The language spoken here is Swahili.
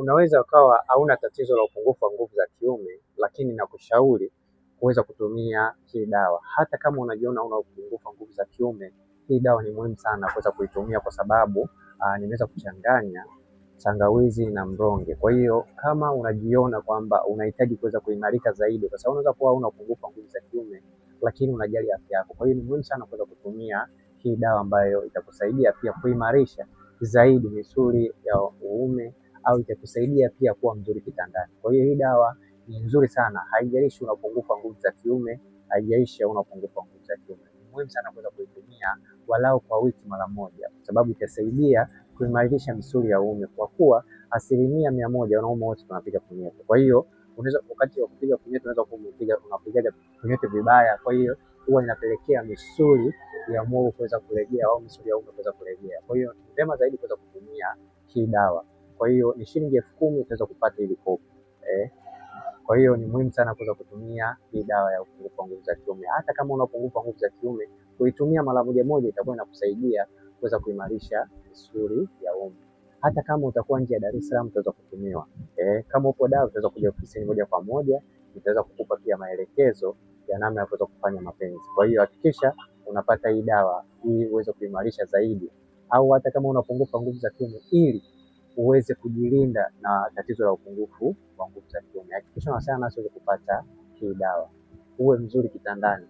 unaweza ukawa hauna tatizo la upungufu wa nguvu za kiume, lakini nakushauri kuweza kutumia hii dawa. Hata kama unajiona una upungufu wa nguvu za kiume, hii dawa ni muhimu sana kuweza kuitumia kwa sababu nimeweza kuchanganya tangawizi na mronge. Kwa hiyo kama unajiona kwamba unahitaji kuweza kuimarika zaidi, kwa sababu unaweza kuwa una upungufu wa nguvu za kiume lakini unajali afya yako, kwa hiyo ni muhimu sana kuweza kutumia hii dawa ambayo itakusaidia pia kuimarisha zaidi misuli ya uume au itakusaidia pia kuwa mzuri kitandani. Kwa hiyo hii dawa ni nzuri sana, haijalishi una upungufu wa nguvu za kiume, haijalishi una upungufu wa nguvu za kiume. Ni muhimu sana kuweza kuitumia walau kwa wiki mara moja, kwa sababu itasaidia kuimarisha misuli ya uume, kwa kuwa 100% wanaume wote tunapiga punyeto. Kwa hiyo unaweza wakati wa kupiga punyeto unapiga punyeto vibaya, kwa hiyo huwa inapelekea misuli ya moyo kuweza kulegea au misuli ya uume kuweza kulegea. Kwa hiyo ni vyema zaidi kuweza kutumia hii dawa. Kwa hiyo ni shilingi 10,000 utaweza kupata hili kopo. Kwa hiyo ni muhimu sana kuweza kutumia hii dawa ya upungufu wa nguvu za kiume. Hata kama una upungufu wa nguvu za kiume, kuitumia mara moja itakuwa inakusaidia kuweza kuimarisha misuli ya uume. Hata kama utakuwa nje ya Dar es Salaam utaweza kutumiwa. Kama upo Dar utaweza kuja ofisini moja kwa moja, nitaweza kukupa pia maelekezo ya namna ya kuweza kufanya mapenzi. Kwa hiyo hakikisha unapata hii dawa ili uweze kuimarisha zaidi, au hata kama una upungufu wa nguvu za kiume, ili uweze kujilinda na tatizo la upungufu wa nguvu za kiume, hakikisha unawasiliana nasi uweze kupata hii dawa, uwe mzuri kitandani.